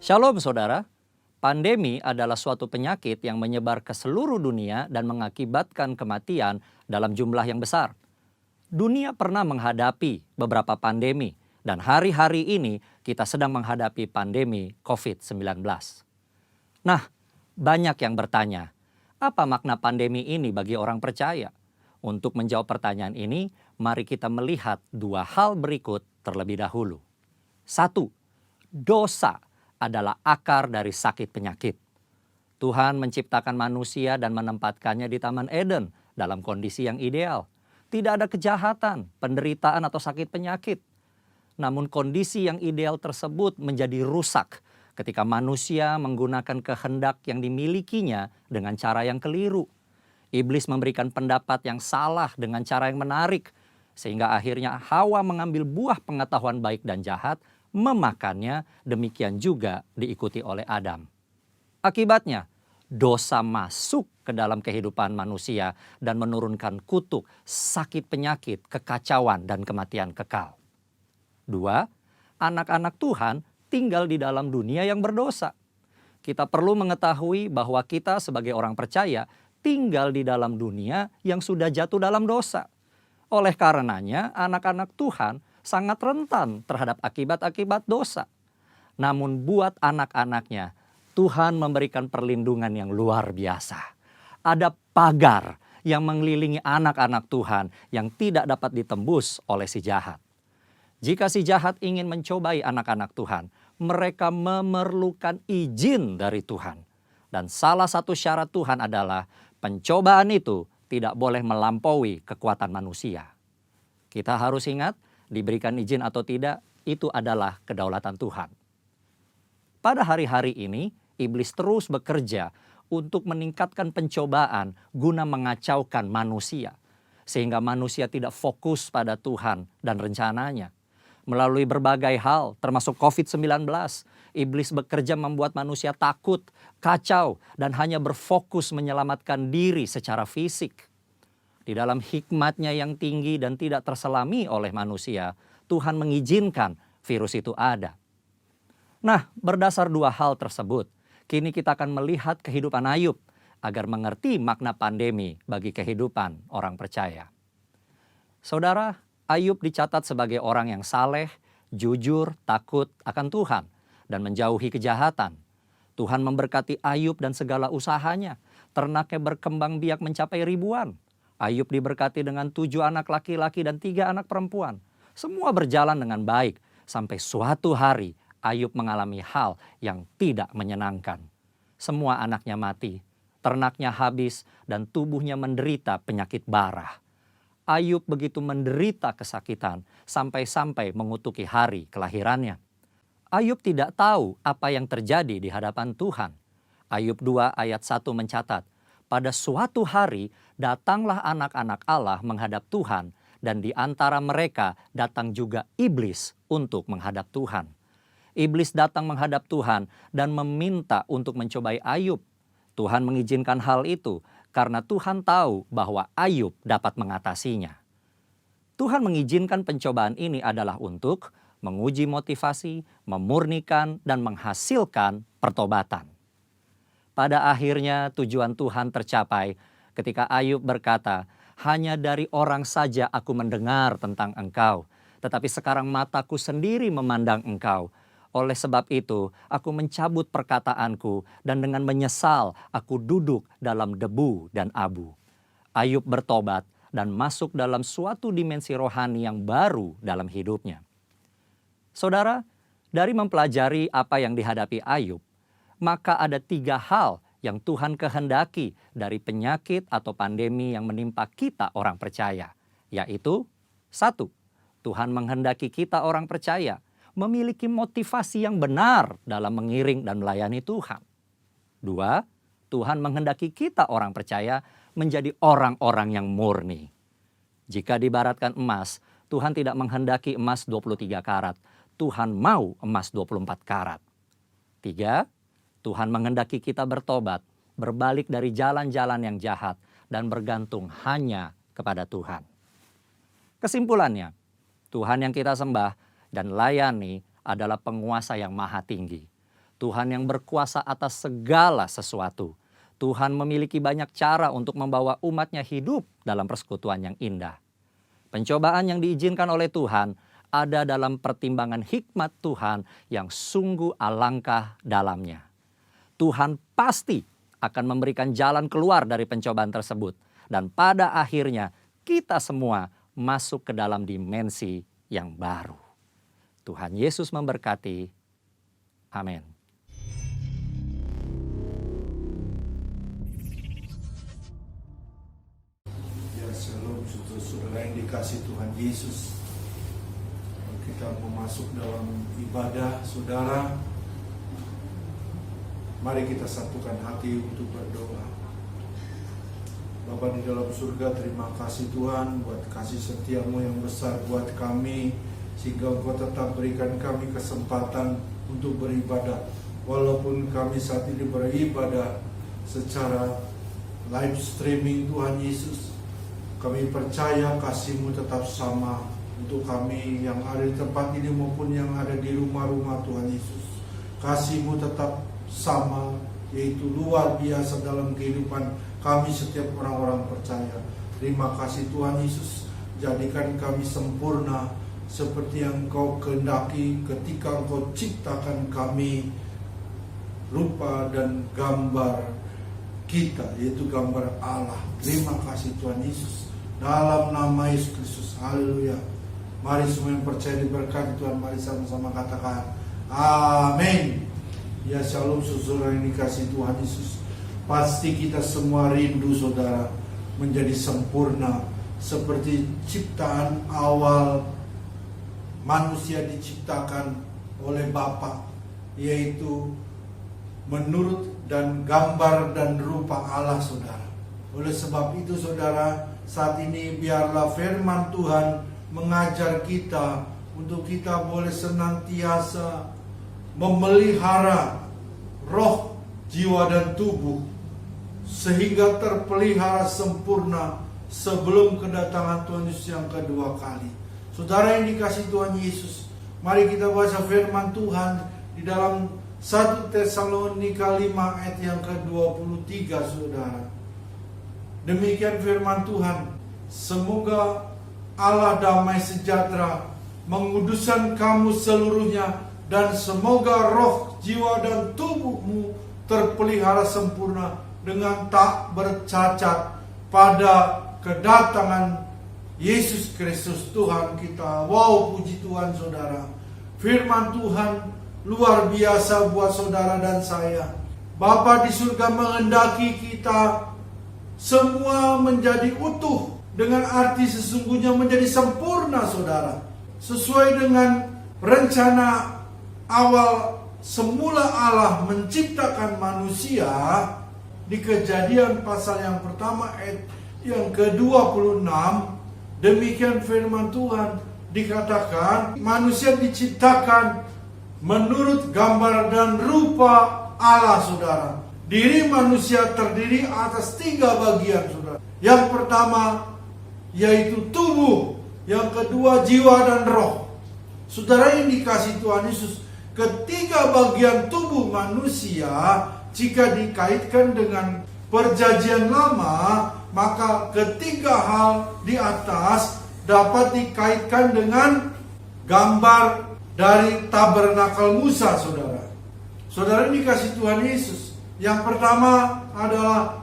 Shalom saudara, pandemi adalah suatu penyakit yang menyebar ke seluruh dunia dan mengakibatkan kematian dalam jumlah yang besar. Dunia pernah menghadapi beberapa pandemi dan hari-hari ini kita sedang menghadapi pandemi COVID-19. Nah, banyak yang bertanya, apa makna pandemi ini bagi orang percaya? Untuk menjawab pertanyaan ini, mari kita melihat dua hal berikut terlebih dahulu. Satu, dosa adalah akar dari sakit penyakit. Tuhan menciptakan manusia dan menempatkannya di Taman Eden dalam kondisi yang ideal. Tidak ada kejahatan, penderitaan atau sakit penyakit. Namun kondisi yang ideal tersebut menjadi rusak ketika manusia menggunakan kehendak yang dimilikinya dengan cara yang keliru. Iblis memberikan pendapat yang salah dengan cara yang menarik, sehingga akhirnya Hawa mengambil buah pengetahuan baik dan jahat, memakannya, demikian juga diikuti oleh Adam. Akibatnya, dosa masuk ke dalam kehidupan manusia dan menurunkan kutuk, sakit penyakit, kekacauan, dan kematian kekal. Dua, anak-anak Tuhan tinggal di dalam dunia yang berdosa. Kita perlu mengetahui bahwa kita sebagai orang percaya tinggal di dalam dunia yang sudah jatuh dalam dosa. Oleh karenanya, anak-anak Tuhan sangat rentan terhadap akibat-akibat dosa. Namun buat anak-anaknya, Tuhan memberikan perlindungan yang luar biasa. Ada pagar yang mengelilingi anak-anak Tuhan yang tidak dapat ditembus oleh si jahat. Jika si jahat ingin mencobai anak-anak Tuhan, mereka memerlukan izin dari Tuhan. Dan salah satu syarat Tuhan adalah pencobaan itu tidak boleh melampaui kekuatan manusia. Kita harus ingat, diberikan izin atau tidak, itu adalah kedaulatan Tuhan. Pada hari-hari ini, iblis terus bekerja untuk meningkatkan pencobaan guna mengacaukan manusia. Sehingga manusia tidak fokus pada Tuhan dan rencananya. Melalui berbagai hal, termasuk COVID-19, iblis bekerja membuat manusia takut, kacau, dan hanya berfokus menyelamatkan diri secara fisik. Di dalam hikmatnya yang tinggi dan tidak terselami oleh manusia, Tuhan mengizinkan virus itu ada. Nah, berdasar dua hal tersebut, kini kita akan melihat kehidupan Ayub agar mengerti makna pandemi bagi kehidupan orang percaya. Saudara, Ayub dicatat sebagai orang yang saleh, jujur, takut akan Tuhan, dan menjauhi kejahatan. Tuhan memberkati Ayub dan segala usahanya. Ternaknya berkembang biak mencapai ribuan. Ayub diberkati dengan 7 anak laki-laki dan 3 anak perempuan. Semua berjalan dengan baik sampai suatu hari Ayub mengalami hal yang tidak menyenangkan. Semua anaknya mati, ternaknya habis, dan tubuhnya menderita penyakit bara. Ayub begitu menderita kesakitan sampai-sampai mengutuki hari kelahirannya. Ayub tidak tahu apa yang terjadi di hadapan Tuhan. Ayub 2 ayat 1 mencatat, pada suatu hari datanglah anak-anak Allah menghadap Tuhan, dan di antara mereka datang juga iblis untuk menghadap Tuhan. Iblis datang menghadap Tuhan dan meminta untuk mencobai Ayub. Tuhan mengizinkan hal itu karena Tuhan tahu bahwa Ayub dapat mengatasinya. Tuhan mengizinkan pencobaan ini adalah untuk menguji motivasi, memurnikan, dan menghasilkan pertobatan. Pada akhirnya tujuan Tuhan tercapai ketika Ayub berkata, hanya dari orang saja aku mendengar tentang engkau, tetapi sekarang mataku sendiri memandang engkau. Oleh sebab itu, aku mencabut perkataanku dan dengan menyesal aku duduk dalam debu dan abu. Ayub bertobat dan masuk dalam suatu dimensi rohani yang baru dalam hidupnya. Saudara, dari mempelajari apa yang dihadapi Ayub, maka ada 3 hal yang Tuhan kehendaki dari penyakit atau pandemi yang menimpa kita orang percaya. Yaitu, 1, Tuhan menghendaki kita orang percaya memiliki motivasi yang benar dalam mengiring dan melayani Tuhan. 2, Tuhan menghendaki kita orang percaya menjadi orang-orang yang murni. Jika diibaratkan emas, Tuhan tidak menghendaki emas 23 karat. Tuhan mau emas 24 karat. 3, Tuhan menghendaki kita bertobat, berbalik dari jalan-jalan yang jahat, dan bergantung hanya kepada Tuhan. Kesimpulannya, Tuhan yang kita sembah dan layani adalah penguasa yang maha tinggi. Tuhan yang berkuasa atas segala sesuatu. Tuhan memiliki banyak cara untuk membawa umatnya hidup dalam persekutuan yang indah. Pencobaan yang diizinkan oleh Tuhan ada dalam pertimbangan hikmat Tuhan yang sungguh alangkah dalamnya. Tuhan pasti akan memberikan jalan keluar dari pencobaan tersebut. Dan pada akhirnya kita semua masuk ke dalam dimensi yang baru. Tuhan Yesus memberkati. Amin. Shalom saudara yang dikasih Tuhan Yesus. Kita mau masuk dalam ibadah saudara. Mari kita satukan hati untuk berdoa. Bapa di dalam surga, terima kasih Tuhan buat kasih setiamu yang besar buat kami, sehingga Engkau tetap berikan kami kesempatan untuk beribadah. Walaupun kami saat ini beribadah secara live streaming Tuhan Yesus, kami percaya kasih-Mu tetap sama untuk kami yang ada di tempat ini maupun yang ada di rumah-rumah Tuhan Yesus. Kasih-Mu tetap sama, yaitu luar biasa dalam kehidupan kami setiap orang-orang percaya. Terima kasih Tuhan Yesus, jadikan kami sempurna seperti yang Engkau kehendaki ketika Engkau ciptakan kami rupa dan gambar kita, yaitu gambar Allah. Terima kasih Tuhan Yesus. Dalam nama Yesus Kristus, haleluya. Mari semua yang percaya diberkati Tuhan, mari sama-sama katakan amin. Ya shalom saudara yang dikasih Tuhan Yesus. Pasti kita semua rindu saudara menjadi sempurna seperti ciptaan awal manusia diciptakan oleh Bapa, yaitu menurut dan gambar dan rupa Allah saudara. Oleh sebab itu saudara, saat ini biarlah firman Tuhan mengajar kita untuk kita boleh senantiasa memelihara roh, jiwa dan tubuh sehingga terpelihara sempurna sebelum kedatangan Tuhan Yesus yang kedua kali. Saudara yang dikasih Tuhan Yesus, mari kita baca firman Tuhan di dalam 1 Tesalonika 5 ayat yang ke-23 saudara. Demikian firman Tuhan, semoga Allah damai sejahtera menguduskan kamu seluruhnya, dan semoga roh, jiwa dan tubuhmu terpelihara sempurna dengan tak bercacat pada kedatangan Yesus Kristus Tuhan kita. Wow, puji Tuhan saudara. Firman Tuhan luar biasa buat saudara dan saya. Bapa di surga menghendaki kita semua menjadi utuh, dengan arti sesungguhnya menjadi sempurna saudara. Sesuai dengan rencana awal semula Allah menciptakan manusia di Kejadian pasal yang pertama ayat yang ke-26. Demikian firman Tuhan, dikatakan manusia diciptakan menurut gambar dan rupa Allah saudara. Diri manusia terdiri atas 3 bagian saudara. Yang pertama yaitu tubuh, yang kedua jiwa dan roh. Saudara yang dikasih Tuhan Yesus, ketiga bagian tubuh manusia jika dikaitkan dengan perjanjian lama, maka ketiga hal di atas dapat dikaitkan dengan gambar dari tabernakel Musa saudara. Saudara yang dikasih Tuhan Yesus, yang pertama adalah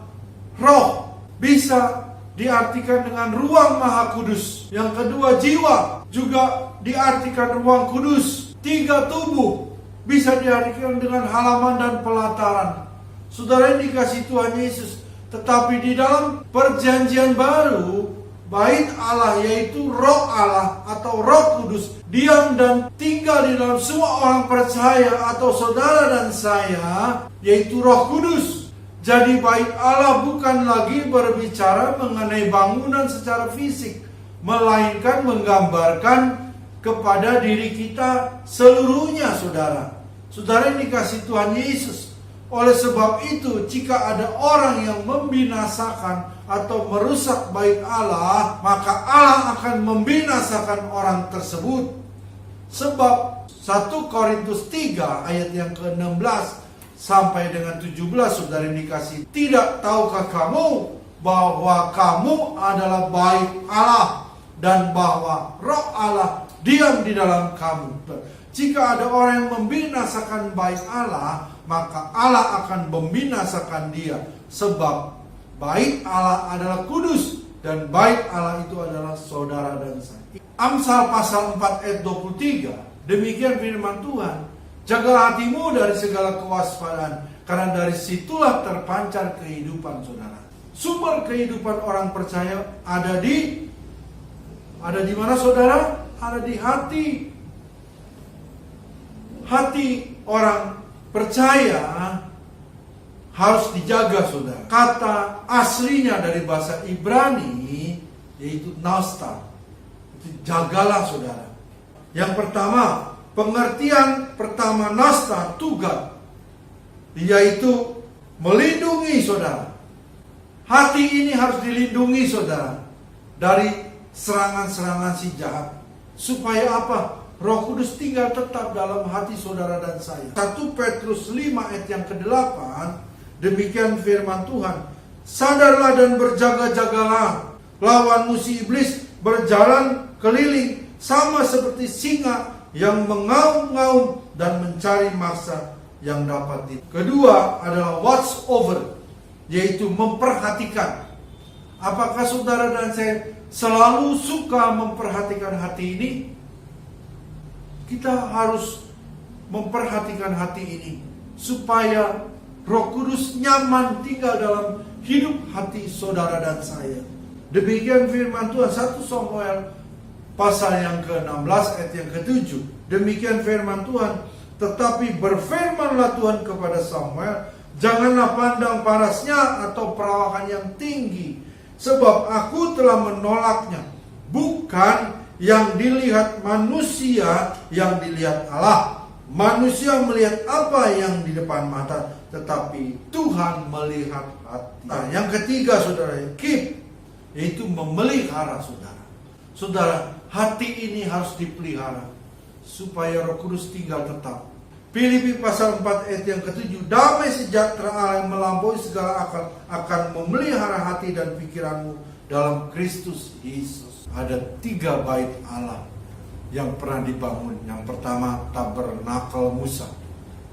roh, bisa diartikan dengan ruang maha kudus. Yang kedua jiwa, juga diartikan ruang kudus. 3 tubuh, bisa diartikan dengan halaman dan pelataran. Saudara yang dikasih Tuhan Yesus, tetapi di dalam perjanjian baru, bait Allah yaitu roh Allah atau roh kudus diam dan tinggal di dalam semua orang percaya atau saudara dan saya, yaitu roh kudus. Jadi bait Allah bukan lagi berbicara mengenai bangunan secara fisik, melainkan menggambarkan kepada diri kita seluruhnya saudara. Saudara yang dikasih Tuhan Yesus, oleh sebab itu jika ada orang yang membinasakan atau merusak bait Allah, maka Allah akan membinasakan orang tersebut. Sebab 1 Korintus 3 ayat yang ke-16 sampai dengan 17, saudara yang dikasih, tidak tahukah kamu bahwa kamu adalah bait Allah dan bahwa Roh Allah diam di dalam kamu. Jika ada orang yang membinasakan bait Allah, maka Allah akan membinasakan dia. Sebab bait Allah adalah kudus dan bait Allah itu adalah saudara dan saya. Amsal pasal 4 ayat 23, demikian firman Tuhan, jagalah hatimu dari segala kewaspadaan, karena dari situlah terpancar kehidupan saudara. Sumber kehidupan orang percaya ada di mana saudara? Ada di hati. Hati orang percaya harus dijaga saudara. Kata aslinya dari bahasa Ibrani yaitu nasta. Itu jagalah saudara. Yang pertama, pengertian pertama nasta tugas, yaitu melindungi saudara. Hati ini harus dilindungi saudara dari serangan-serangan si jahat. Supaya apa? Roh Kudus tinggal tetap dalam hati saudara dan saya. 1 Petrus 5 ayat yang ke-8, demikian firman Tuhan, sadarlah dan berjaga-jagalah, lawan musuh iblis berjalan keliling sama seperti singa yang mengaum-ngaum dan mencari mangsa yang dapat di. Kedua adalah watch over, yaitu memperhatikan. Apakah saudara dan saya selalu suka memperhatikan hati ini? Kita harus memperhatikan hati ini supaya Roh Kudus nyaman tinggal dalam hidup hati saudara dan saya. Demikian firman Tuhan 1 Samuel pasal yang ke-16 ayat yang ke-7. Demikian firman Tuhan, tetapi berfirmanlah Tuhan kepada Samuel, janganlah pandang parasnya atau perawakan yang tinggi, sebab aku telah menolaknya. Bukan yang dilihat manusia, yang dilihat Allah. Manusia melihat apa yang di depan mata, tetapi Tuhan melihat hati. Nah, yang ketiga saudara, keep, yaitu memelihara saudara. Saudara, hati ini harus dipelihara supaya Roh Kudus tinggal tetap. Filipi pasal 4 ayat yang ke-7, damai sejahtera Allah yang melampaui segala akal akan memelihara hati dan pikiranmu dalam Kristus Yesus. Ada 3 bait Allah yang pernah dibangun. Yang pertama tabernakel Musa,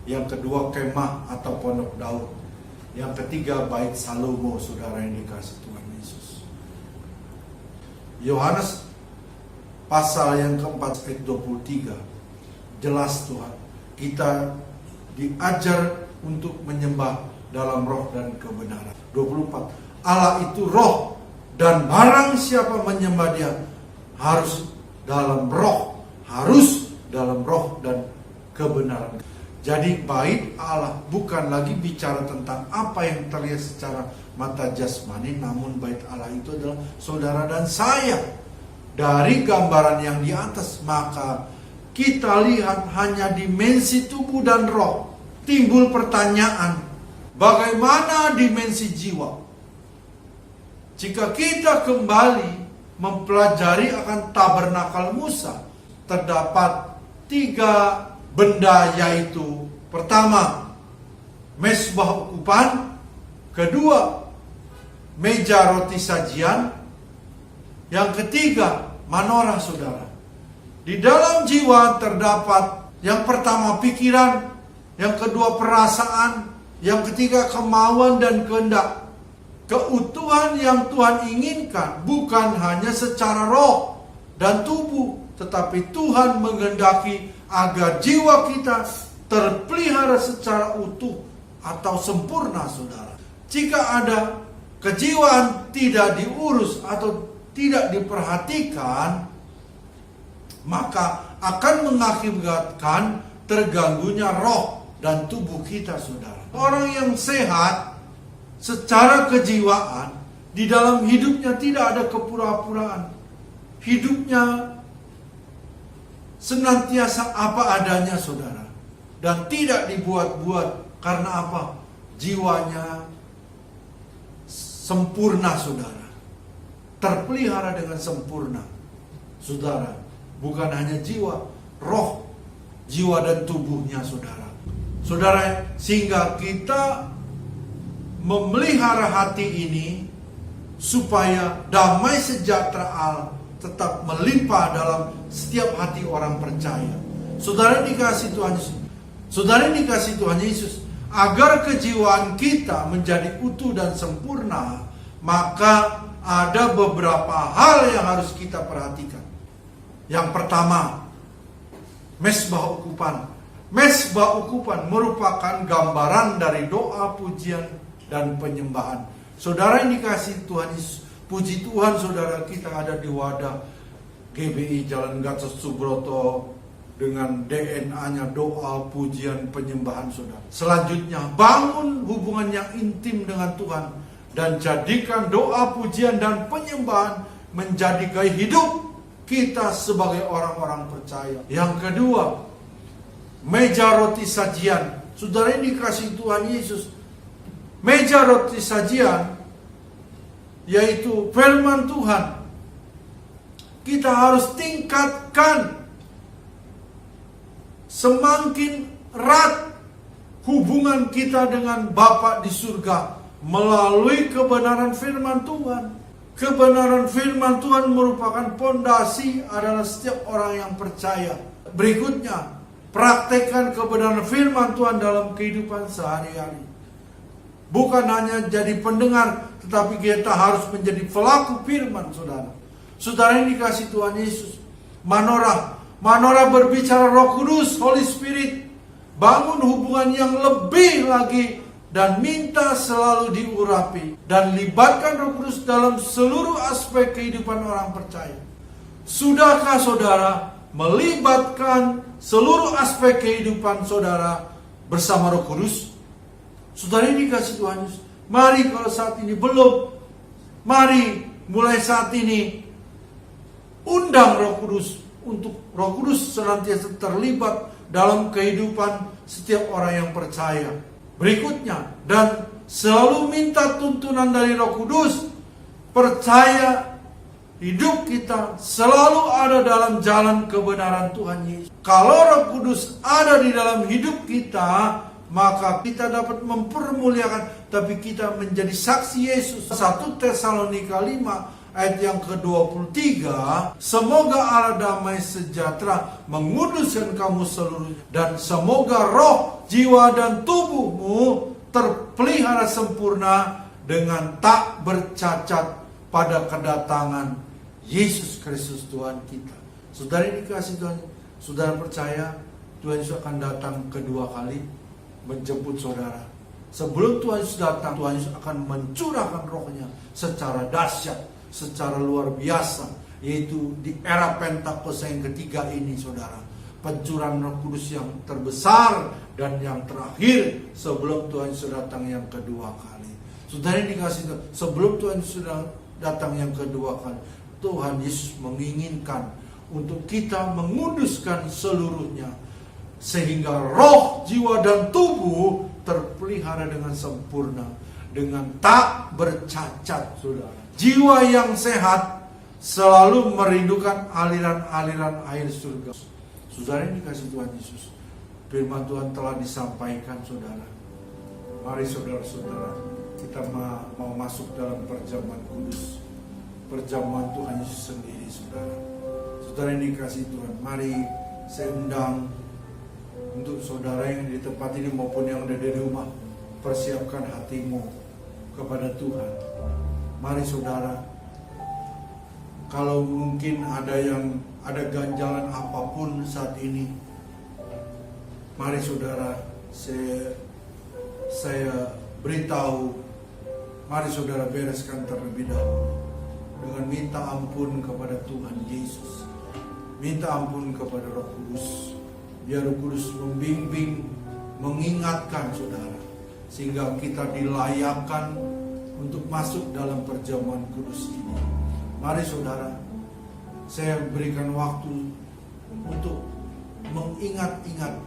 yang kedua kemah atau pondok Daud, yang ketiga bait Salomo, saudara yang dikasih Tuhan Yesus. Yohanes pasal yang ke-4 ayat 23, jelas Tuhan, kita diajar untuk menyembah dalam roh dan kebenaran. 24, Allah itu roh, dan barang siapa menyembah dia harus dalam roh dan kebenaran. Jadi bait Allah bukan lagi bicara tentang apa yang terlihat secara mata jasmani, namun bait Allah itu adalah saudara dan saya. Dari gambaran yang di atas, maka kita lihat hanya dimensi tubuh dan roh. Timbul pertanyaan, bagaimana dimensi jiwa? Jika kita kembali mempelajari akan tabernakel Musa, terdapat 3 benda, yaitu pertama, mezbah ukupan, kedua, meja roti sajian, yang ketiga, manorah saudara. Di dalam jiwa terdapat yang pertama pikiran, yang kedua perasaan, yang ketiga kemauan dan kehendak. Keutuhan yang Tuhan inginkan bukan hanya secara roh dan tubuh, tetapi Tuhan menghendaki agar jiwa kita terpelihara secara utuh atau sempurna saudara. Jika ada kejiwaan tidak diurus atau tidak diperhatikan, maka akan mengakibatkan terganggunya roh dan tubuh kita saudara. Orang yang sehat secara kejiwaan, di dalam hidupnya tidak ada kepura-puraan. Hidupnya senantiasa apa adanya saudara, dan tidak dibuat-buat. Karena apa? Jiwanya sempurna saudara, terpelihara dengan sempurna saudara. Bukan hanya jiwa, roh, jiwa dan tubuhnya saudara. Saudara, sehingga kita memelihara hati ini supaya damai sejahtera Allah tetap melimpah dalam setiap hati orang percaya. Saudara dikasih Tuhan Yesus. Saudara dikasih Tuhan Yesus, agar kejiwaan kita menjadi utuh dan sempurna, maka ada beberapa hal yang harus kita perhatikan. Yang pertama, mesbah ukupan. Mesbah ukupan merupakan gambaran dari doa, pujian, dan penyembahan. Saudara yang dikasih Tuhan Yesus, puji Tuhan saudara, kita ada di wadah GBI Jalan Gatot Subroto dengan DNA-nya doa, pujian, penyembahan saudara. Selanjutnya, bangun hubungan yang intim dengan Tuhan dan jadikan doa, pujian, dan penyembahan menjadi gaya hidup kita sebagai orang-orang percaya. Yang kedua, meja roti sajian. Saudara yang dikasih Tuhan Yesus, meja roti sajian yaitu firman Tuhan. Kita harus tingkatkan semakin erat hubungan kita dengan Bapa di surga melalui kebenaran firman Tuhan. Kebenaran firman Tuhan merupakan pondasi adalah setiap orang yang percaya. Berikutnya, praktekkan kebenaran firman Tuhan dalam kehidupan sehari-hari. Bukan hanya jadi pendengar, tetapi kita harus menjadi pelaku firman, saudara. Saudara yang dikasih Tuhan Yesus, Manora berbicara Roh Kudus, Holy Spirit. Bangun hubungan yang lebih lagi dan minta selalu diurapi. Dan libatkan Roh Kudus dalam seluruh aspek kehidupan orang percaya. Sudahkah saudara melibatkan seluruh aspek kehidupan saudara bersama Roh Kudus? Saudara ini dikasih Tuhan Yesus, mari kalau saat ini belum, mari mulai saat ini undang Roh Kudus untuk Roh Kudus senantiasa terlibat dalam kehidupan setiap orang yang percaya. Berikutnya, dan selalu minta tuntunan dari Roh Kudus, percaya hidup kita selalu ada dalam jalan kebenaran Tuhan Yesus. Kalau Roh Kudus ada di dalam hidup kita, maka kita dapat mempermuliakan, tapi kita menjadi saksi Yesus. 1 Tesalonika 5 ayat yang ke-23, semoga Allah damai sejahtera menguduskan kamu seluruhnya, dan semoga roh, jiwa, dan tubuhmu terpelihara sempurna dengan tak bercacat pada kedatangan Yesus Kristus Tuhan kita. Saudara dikasih Tuhan, saudara percaya Tuhan Yesus akan datang kedua kali menjemput saudara. Sebelum Tuhan Yesus datang, Tuhan Yesus akan mencurahkan rohnya secara dahsyat, secara luar biasa, yaitu di era Pentakosta yang ketiga ini saudara. Pencurahan Roh Kudus yang terbesar dan yang terakhir sebelum Tuhan Yesus datang yang kedua kali. Saudara yang dikasih, sebelum Tuhan Yesus datang yang kedua kali, Tuhan Yesus menginginkan untuk kita menguduskan seluruhnya, sehingga roh, jiwa, dan tubuh terpelihara dengan sempurna, dengan tak bercacat, saudara. Jiwa yang sehat selalu merindukan aliran-aliran air surga. Saudara yang dikasih Tuhan Yesus, firman Tuhan telah disampaikan, saudara. Mari saudara-saudara, kita mau masuk dalam perjamuan kudus, perjamuan Tuhan Yesus sendiri, saudara. Saudara yang dikasih Tuhan, mari saya undang untuk saudara yang di tempat ini maupun yang ada di rumah, persiapkan hatimu kepada Tuhan. Mari saudara, kalau mungkin ada ganjalan apapun saat ini, mari saudara, saya beritahu, mari saudara bereskan terlebih dahulu dengan minta ampun kepada Tuhan Yesus, minta ampun kepada Roh Kudus. Biar Roh Kudus membimbing, mengingatkan saudara, sehingga kita dilayakkan untuk masuk dalam perjamuan kudus ini. Mari saudara, saya berikan waktu untuk mengingat-ingat,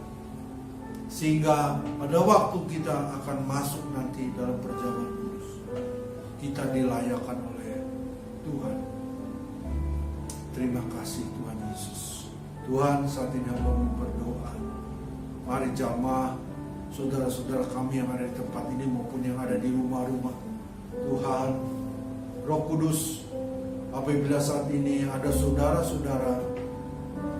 sehingga pada waktu kita akan masuk nanti dalam perjamuan kudus, kita dilayakkan oleh Tuhan. Terima kasih Tuhan Yesus. Tuhan, saat ini hamba berdoa. Mari jamaah, saudara-saudara kami yang ada di tempat ini maupun yang ada di rumah-rumah. Tuhan, Roh Kudus, apabila saat ini ada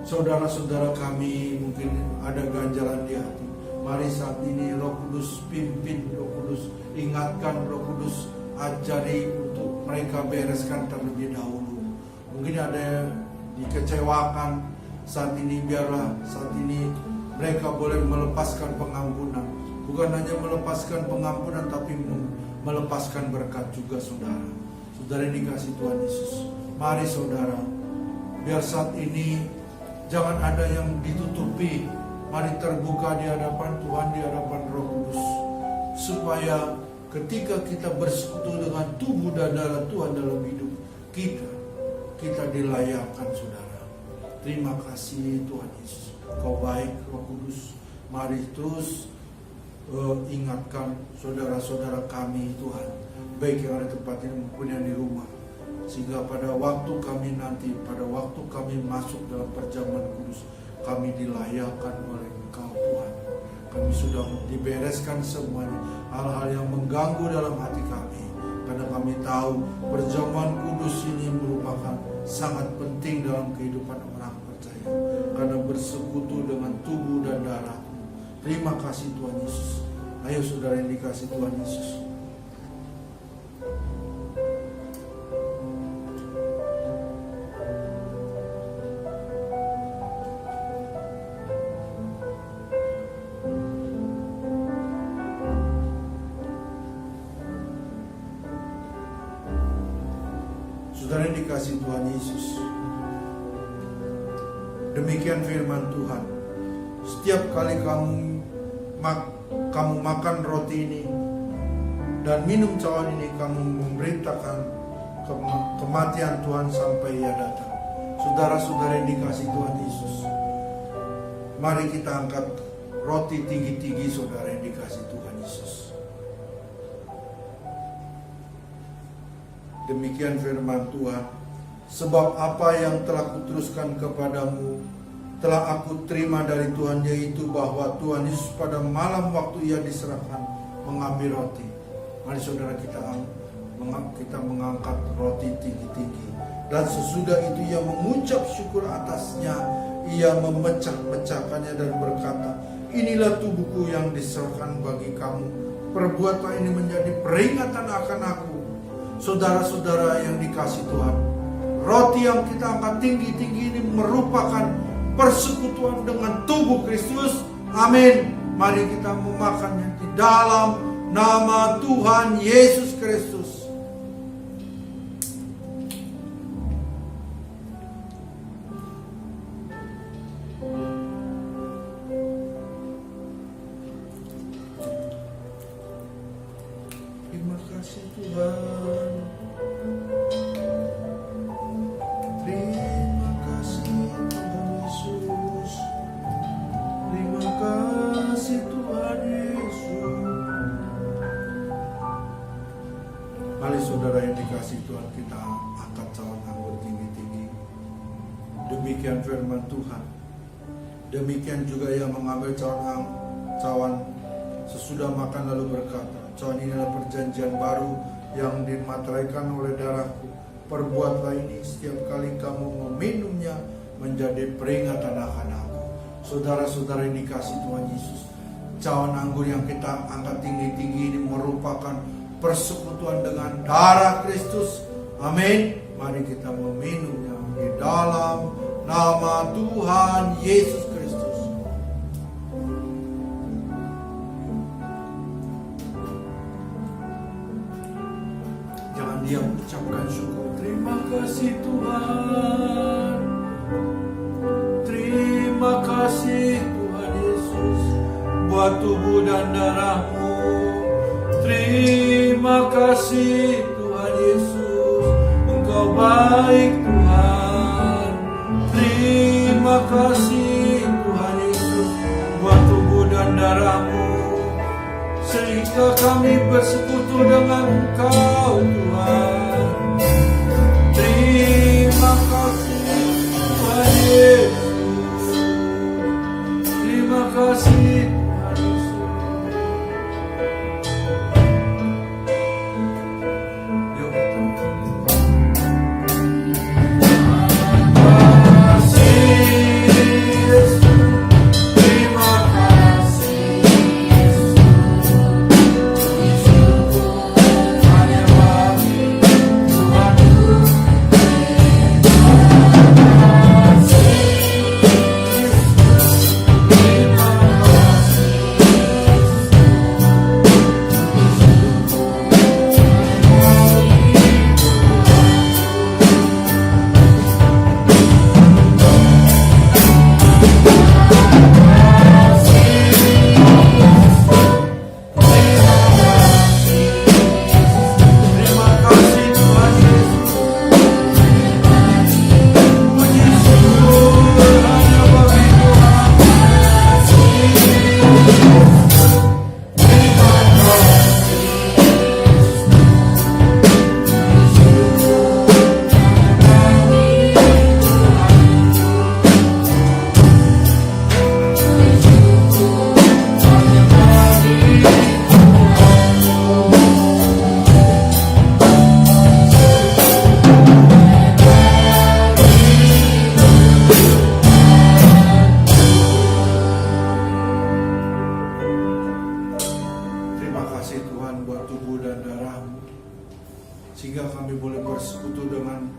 saudara-saudara kami mungkin ada ganjalan di hati, mari saat ini Roh Kudus pimpin, Roh Kudus ingatkan, Roh Kudus ajari untuk mereka bereskan terlebih dahulu. Mungkin ada yang dikecewakan saat ini, biarlah saat ini mereka boleh melepaskan pengampunan. Bukan hanya melepaskan pengampunan, tapi melepaskan berkat juga, saudara. Saudara yang dikasih Tuhan Yesus, mari saudara, biar saat ini jangan ada yang ditutupi. Mari terbuka di hadapan Tuhan, di hadapan Roh Kudus, supaya ketika kita bersekutu dengan tubuh dan darah Tuhan dalam hidup kita dilayakkan, saudara. Terima kasih Tuhan Yesus, Kau baik, Roh Kudus. Mari terus ingatkan saudara-saudara kami, Tuhan, baik yang ada di tempat ini maupun yang di rumah, sehingga pada waktu kami nanti, pada waktu kami masuk dalam perjamuan kudus, kami dilayakkan oleh Engkau, Tuhan. Kami sudah dibereskan semuanya, hal-hal yang mengganggu dalam hati kami, karena kami tahu perjamuan kudus ini merupakan sangat penting dalam kehidupan orang percaya, karena bersekutu dengan tubuh dan darah. Terima kasih Tuhan Yesus. Ayo saudara yang dikasih Tuhan Yesus, saudara yang dikasih Tuhan Yesus, demikian firman Tuhan. Setiap kali kamu makan roti ini dan minum cawan ini, kamu memberitakan kematian Tuhan sampai Ia datang. Saudara-saudara yang dikasih Tuhan Yesus, mari kita angkat roti tinggi-tinggi, saudara yang dikasih Tuhan Yesus. Demikian firman Tuhan. Sebab apa yang telah kuteruskan kepadamu telah aku terima dari Tuhan, yaitu bahwa Tuhan Yesus pada malam waktu Ia diserahkan mengambil roti. Mari saudara kita mengangkat roti tinggi-tinggi, dan sesudah itu Ia mengucap syukur atasnya, Ia memecah-mecahkannya dan berkata, inilah tubuhku yang diserahkan bagi kamu, perbuatlah ini menjadi peringatan akan aku. Saudara-saudara yang dikasih Tuhan, roti yang kita angkat tinggi-tinggi ini merupakan persekutuan dengan tubuh Kristus. Amin. Mari kita memakannya di dalam nama Tuhan Yesus Kristus. Terima kasih Tuhan. Terima kasih Tuhan Yesus. Terima kasih Tuhan Yesus. Mari saudara yang dikasih Tuhan, kita angkat cawan anggur tinggi-tinggi. Demikian firman Tuhan. Demikian juga Ia mengambil cawan sesudah makan lalu berkata, cawan ini adalah perjanjian baru yang dimateraikan oleh darahku. Perbuatlah ini setiap kali kamu meminumnya menjadi peringatan akan aku. Saudara-saudara yang dikasih Tuhan Yesus, cawan anggur yang kita angkat tinggi-tinggi ini merupakan persekutuan dengan darah Kristus. Amin. Mari kita meminumnya di dalam nama Tuhan Yesus Kristus. Jangan diam, ucapkan syukur. Terima kasih Tuhan. Terima kasih Tuhan Yesus buat tubuh dan darah-Mu. Terima kasih Tuhan Yesus, Engkau baik Tuhan. Terima kasih Tuhan Yesus buat tubuh dan darah-Mu, sehingga kami bersekutu dengan Engkau Tuhan. Terima kasih Tuhan Yesus. kasih Tuhan Yesus. Yuk kita sehingga kami boleh bersekutu dengan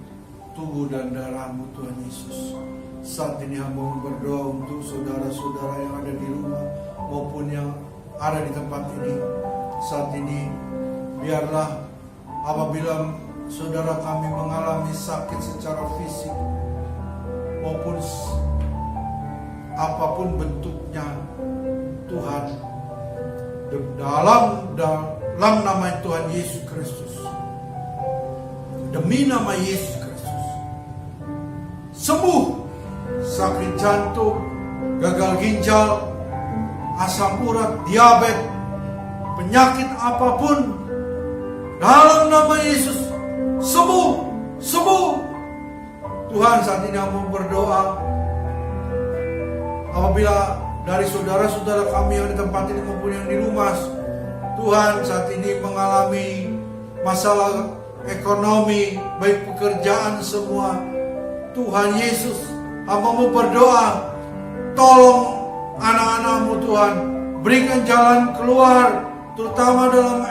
tubuh dan darah-Mu Tuhan Yesus. Saat ini hamba berdoa untuk saudara-saudara yang ada di rumah maupun yang ada di tempat ini. Saat ini biarlah apabila saudara kami mengalami sakit secara fisik maupun apapun bentuknya, Tuhan, dalam nama Tuhan Yesus Kristus, demi nama Yesus Kristus, sembuh sakit jantung, gagal ginjal, asam urat, diabetes, penyakit apapun, dalam nama Yesus, sembuh, sembuh. Tuhan, saat ini aku berdoa apabila dari saudara-saudara kami yang di tempat ini maupun yang di rumah, Tuhan, saat ini mengalami masalah ekonomi, baik pekerjaan semua. Tuhan Yesus, hamba-Mu berdoa, tolong anak-anak-Mu Tuhan, berikan jalan keluar, terutama dalam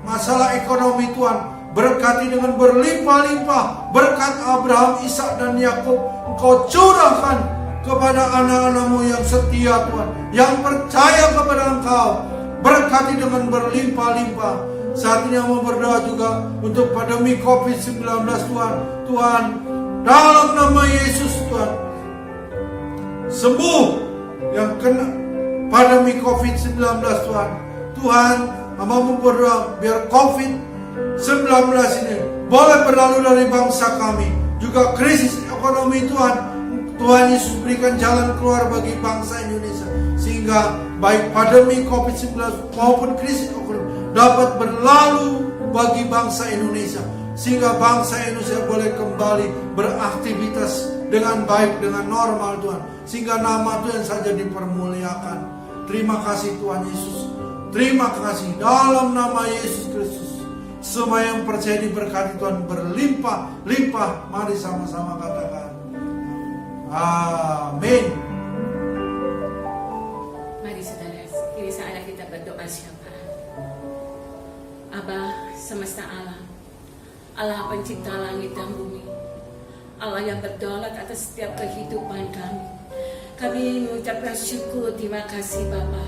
masalah ekonomi Tuhan. Berkati dengan berlimpah-limpah berkat Abraham, Ishak dan Yakub. Engkau curahkan kepada anak-anak-Mu yang setia Tuhan, yang percaya kepada Engkau. Berkati dengan berlimpah-limpah. Saat ini aku berdoa juga untuk pandemi COVID-19 Tuhan. Tuhan, dalam nama Yesus Tuhan, sembuh yang kena pandemi COVID-19 Tuhan. Tuhan, hamba-Mu berdoa biar COVID-19 ini boleh berlalu dari bangsa kami. Juga krisis ekonomi Tuhan, Tuhan Yesus berikan jalan keluar bagi bangsa Indonesia, sehingga baik pandemi COVID-19 maupun krisis ekonomi dapat berlalu bagi bangsa Indonesia, sehingga bangsa Indonesia boleh kembali beraktivitas dengan baik, dengan normal Tuhan, sehingga nama Tuhan saja dipermuliakan. Terima kasih Tuhan Yesus, terima kasih dalam nama Yesus Kristus. Semua yang percaya diberkati Tuhan berlimpah-limpah. Mari sama-sama katakan amin. Mari saudara, kini saatnya kita berdoa siapa? Abah semesta alam, Allah pencipta langit dan bumi, Allah yang berdaulat atas setiap kehidupan kami. Kami mengucapkan syukur, terima kasih Bapa,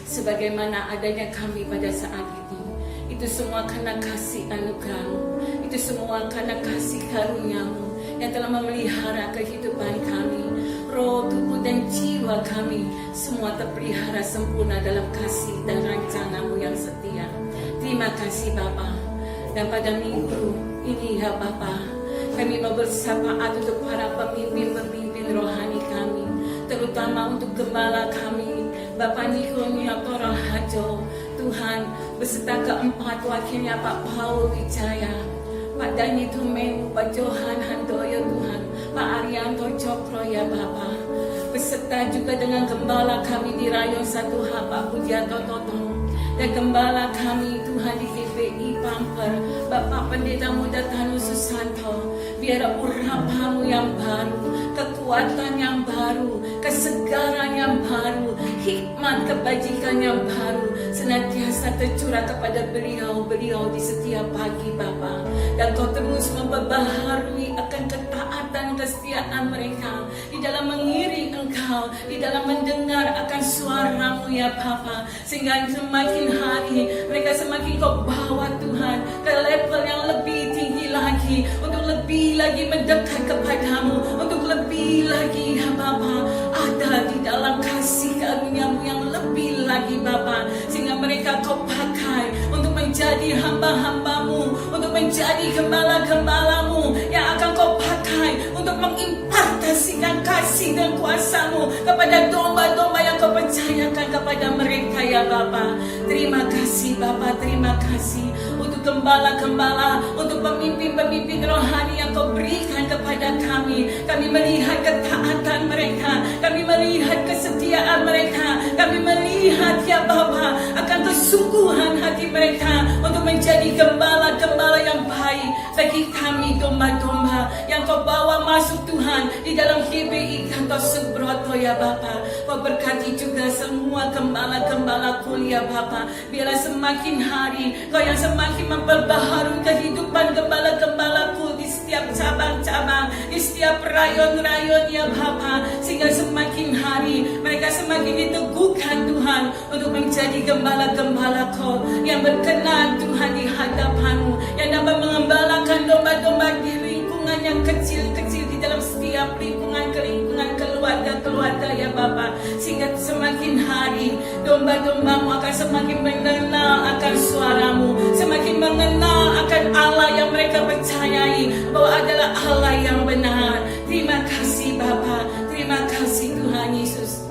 sebagaimana adanya kami pada saat ini. Itu semua karena kasih anugerah-Mu, itu semua karena kasih karunia-Mu yang telah memelihara kehidupan kami. Roh, tubuh dan jiwa kami semua terpelihara sempurna dalam kasih dan rencana-Mu yang setia. Terima kasih Bapa. Dan pada minggu ini ya Bapa, kami mau bersapaat untuk para pemimpin-pemimpin rohani kami, terutama untuk gembala kami, Bapak Nikonia Torahajo, Tuhan, beserta keempat wakilnya Pak Paul Wijaya, Pak Dani Tumemu, Pak Johan Handoyo Tuhan, Pak Arianto Cokro ya Bapak, beserta beserta juga dengan gembala kami di Rayon 1 Pak Pujiato Toto, dan gembala kami Tuhan di GPI Pamper, Bapak Pendeta Muda Tanu Susanto. Biar urapamu yang baru, kekuatan yang baru, kesegaran yang baru, hikmat kebajikan yang baru senantiasa tercurah kepada beliau di setiap pagi Bapa. Dan Kau terus memperbaharui akan ketaatan kesetiaan mereka di dalam mengiring Engkau, di dalam mendengar akan suara-Mu ya Bapa, sehingga semakin hari mereka semakin Kau bawa Tuhan ke level yang lebih tinggi lagi, untuk lebih lagi mendekat kepadamu, untuk lebih lagi ya Bapa ada di dalam kasih karunia-Mu yang lebih lagi Bapa, sehingga mereka Kau pakai untuk menjadi hamba-hamba-Mu, untuk menjadi gembala-gembala-Mu yang akan Kau pakai untuk mengimpartasikan kasih dan kuasa-Mu kepada domba-domba yang Kau percayakan kepada mereka ya Bapa. Terima kasih Bapa, terima kasih untuk gembala-gembala, untuk pemimpin-pemimpin rohani yang Kau berikan kepada kami. Kami melihat ketaatan mereka, kami melihat kesetiaan mereka, kami melihat ya Bapa akan kesungguhan hati mereka untuk menjadi gembala-gembala yang baik bagi kami, domba-domba yang Kau bawa masuk Tuhan di dalam GPI Kantor Subroto ya Bapa. Kau berkati juga semua gembala-gembala kuliah Bapa. Biarlah semakin hari Kau yang semakin memperbaharui kehidupan gembala-gembalaku di setiap cabang-cabang, di setiap rayon-rayon ya Bapa, sehingga semakin hari mereka semakin diteguhkan Tuhan untuk menjadi gembala-gembala Kau yang berkenan Tuhan di hadapan-Mu, yang dapat mengembalakan domba-domba di lingkungan yang kecil-kecil, di dalam setiap lingkungan keluarga ya Bapa, sehingga semakin hari domba-domba-Mu akan semakin mengenal akan suara-Mu, semakin mengenal akan Allah yang mereka percayai bahwa adalah Allah yang benar. Terima kasih Bapa, terima kasih Tuhan Yesus.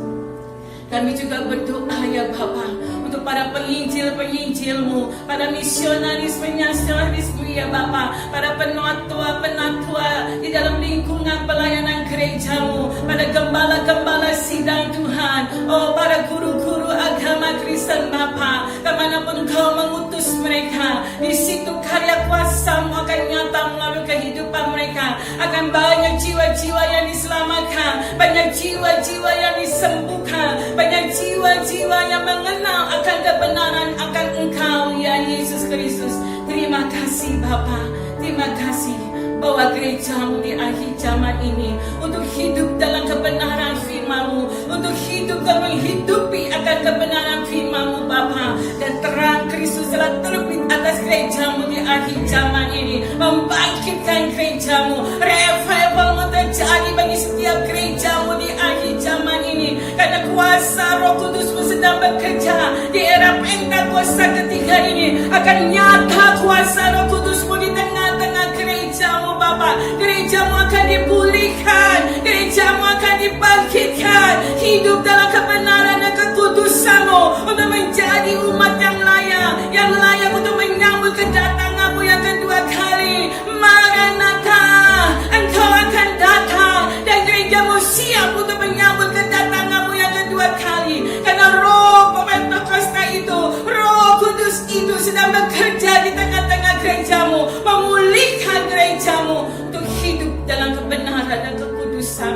Kami juga berdoa ya Bapa untuk para penginjil-penginjil-Mu, para misionaris-misionaris-Mu ya Bapa, para penatua-penatua di dalam lingkungan pelayanan gereja-Mu, para gembala-gembala sidang Tuhan, oh para guru-guru agama Kristen Bapa, kemanapun Kau mengutus mereka, di situ karya kuasa-Mu akan nyata melalui kehidupan mereka, akan banyak jiwa-jiwa yang diselamatkan, banyak jiwa-jiwa yang disembuhkan, banyak jiwa-jiwa yang mengenal akan kebenaran akan Engkau ya Yesus Kristus. Terima kasih Bapa, terima kasih bahwa gereja-Mu di akhir zaman ini untuk hidup dalam kebenaran firman-Mu, untuk hidup dan menghidupi akan kebenaran firman-Mu Bapa, dan terang Kristus telah terbit atas gereja-Mu di akhir zaman ini, membangkitkan gereja-Mu. Revival terjadi bagi setiap gereja-Mu di akhir zaman ini, karena kuasa Roh Kudus-Mu sedang bekerja di era Pentakosta ketiga ini. Akan nyata kuasa Roh Kudus-Mu di tengah-tengah gereja-Mu Bapa. Gereja-Mu akan dipulihkan, gereja-Mu akan dibangkitkan, hidup dalam kebenaran dan kekudusan-Mu untuk menjadi umat yang layak untuk menyambut kedatangan-Mu yang kedua kali. Maranatha, Engkau akan datang dan gereja-Mu siap untuk menyambut kedatangan-Mu yang kedua kali, karena Roh Pentakosta itu, Roh Kudus itu sedang bekerja di tengah-tengah gereja-Mu, memulihkan gereja-Mu untuk hidup dalam kebenaran dan kekudusan,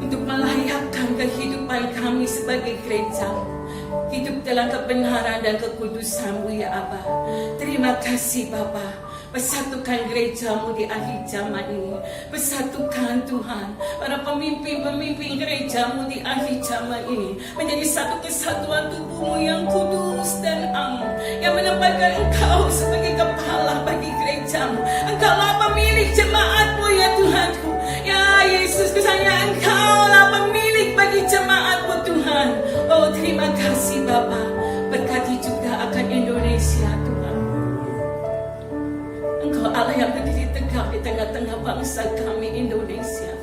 untuk melayakkan kehidupan kami sebagai gereja, hidup dalam kebenaran dan kekudusan-Mu ya Aba. Terima kasih Bapa. Persatukan gereja-Mu di akhir zaman ini. Persatukan Tuhan para pemimpin-pemimpin gereja-Mu di akhir zaman ini menjadi satu kesatuan tubuh-Mu yang kudus dan am, yang menempatkan Engkau sebagai kepala bagi gereja-Mu. Engkaulah pemilik jemaat-Mu ya Tuhanku. Ya Yesus, kusanya Engkaulah pemilik bagi jemaat-Mu Tuhan. Oh terima kasih Bapa. Berkati juga akan Indonesia Tuhan. Engkau Allah yang berdiri tegak di tengah-tengah bangsa kami Indonesia.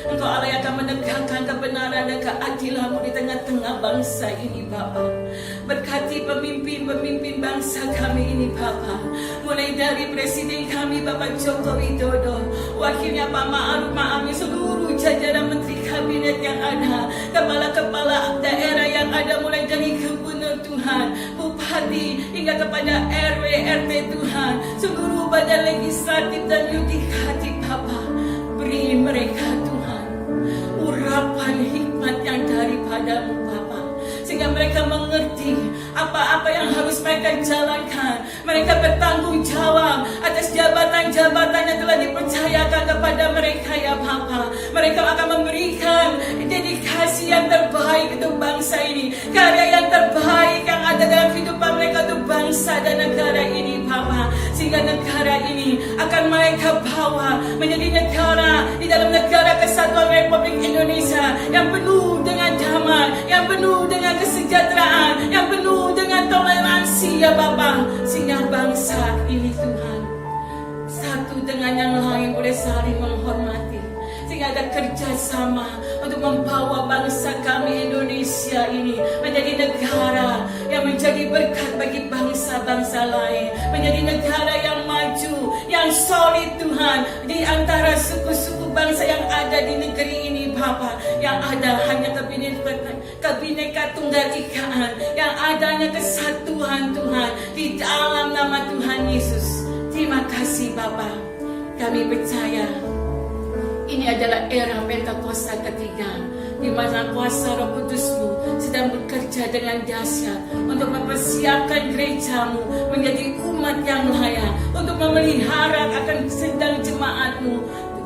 Engkau Allah yang akan menegakkan kebenaran dan keadilan-Mu di tengah-tengah bangsa ini Bapa. Berkati pemimpin-pemimpin bangsa kami ini Bapa, mulai dari Presiden kami Bapak Joko Widodo, wakilnya Pak Ma'ruf Amin, seluruh jajaran Menteri Kabinet yang ada, kepala-kepala daerah yang ada, mulai dari gubernur Tuhan, bupati, hingga kepada RW, RT Tuhan, seluruh badan legislatif dan yudikatif Bapa. Beri mereka Tuhan urapan hikmat yang daripadamu Bapa, sehingga mereka mengerti apa-apa yang harus mereka jalankan. Mereka bertanggung jawab atas jabatan-jabatan yang telah dipercayakan kepada mereka ya Bapa. Mereka akan memberikan dedikasi yang terbaik untuk bangsa ini, karya yang terbaik yang ada dalam kehidupan mereka untuk bangsa dan negara ini Bapa, sehingga negara ini akan mereka bawa menjadi negara di dalam negara kesatuan Republik Indonesia yang penuh dengan damai, yang penuh dengan kesejahteraan, yang penuh dengan toleransi ya Bapa, sehingga bangsa ini Tuhan satu dengan yang lain boleh saling menghormati, sehingga ada kerjasama untuk membawa bangsa kami Indonesia ini menjadi negara yang menjadi berkat bagi bangsa-bangsa lain, menjadi negara yang maju, yang solid Tuhan, di antara suku-suku bangsa yang ada di negeri ini Bapa. Yang ada hanya Kabineka Tunggal Ikaan, yang adanya kesatuan Tuhan di dalam nama Tuhan Yesus. Terima kasih Bapa. Kami percaya ini adalah era Pentakosta ketiga, di mana kuasa Roh Kudus-Mu sedang bekerja dengan dahsyat untuk mempersiapkan gereja-Mu menjadi umat yang layak, untuk memelihara akan sedang jemaat-Mu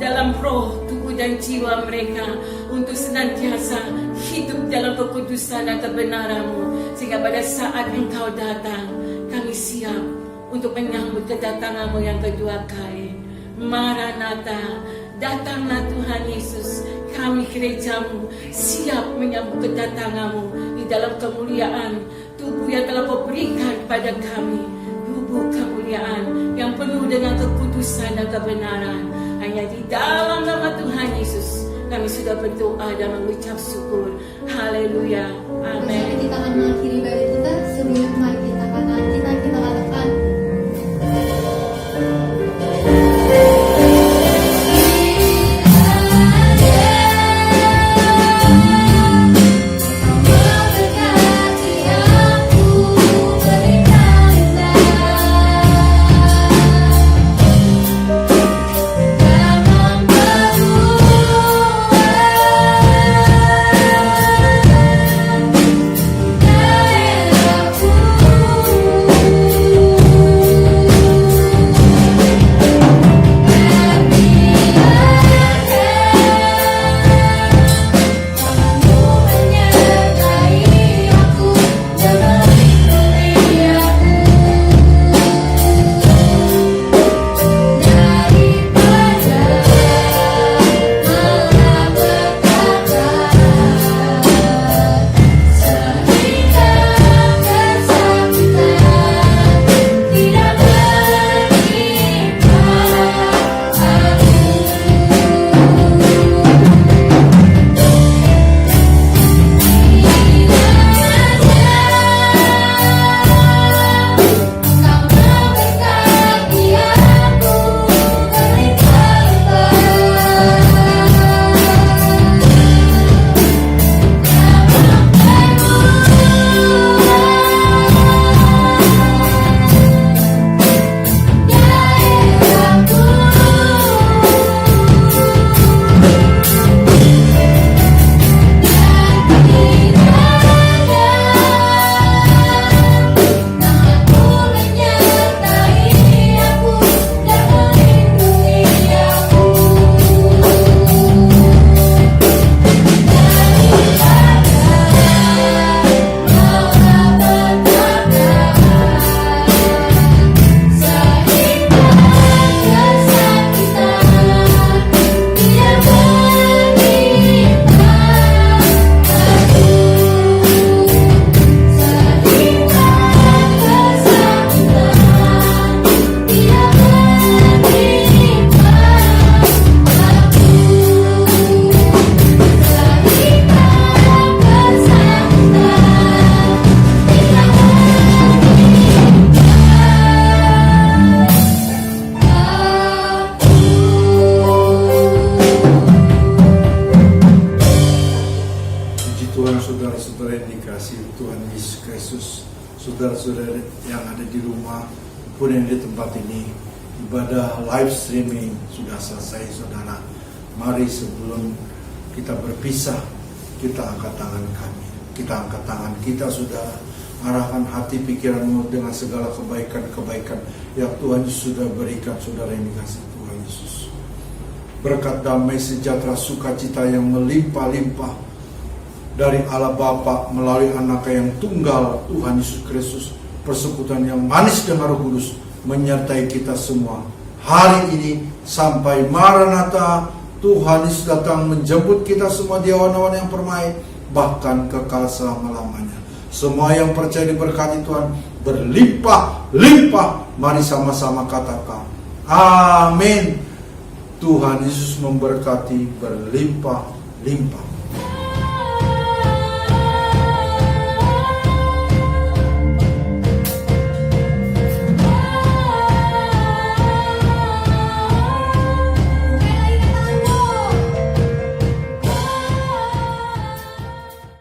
dalam roh, tubuh dan jiwa mereka, untuk senantiasa hidup dalam kekudusan dan kebenaran-Mu, sehingga pada saat Engkau datang, kami siap untuk menyambut kedatangan-Mu yang kedua kali. Maranatha, datanglah Tuhan Yesus. Kami gereja-Mu siap menyambut kedatangan-Mu di dalam kemuliaan tubuh yang telah Kau berikan pada kami, tubuh kemuliaan yang penuh dengan kekudusan dan kebenaran. Hanya di dalam nama Tuhan Yesus kami sudah berdoa dan mengucap syukur. Haleluya. Amin. Kita akan mengakhiri ibadah kita. Sebelum mari kita katakan, kita katakan. Aku Tuhan, saudara-saudara yang dikasihi Tuhan Yesus Kristus, saudara-saudara yang ada di rumah pun yang di tempat ini, ibadah live streaming sudah selesai saudara. Mari sebelum kita berpisah, kita angkat tangan kami. Kita angkat tangan kita saudara. Arahkan hati pikiranmu dengan segala kebaikan-kebaikan yang Tuhan Yesus sudah berikan saudara yang dikasihi Tuhan Yesus. Berkat damai sejahtera sukacita yang melimpah-limpah dari Allah Bapa melalui anak yang tunggal Tuhan Yesus Kristus, persekutuan yang manis dengan Roh Kudus menyertai kita semua hari ini sampai Maranatha. Tuhan Yesus datang menjemput kita semua di awan-awan yang permai, bahkan kekal selama-lamanya. Semua yang percaya diberkati Tuhan berlimpah-limpah. Mari sama-sama katakan amin. Tuhan Yesus memberkati berlimpah-limpah.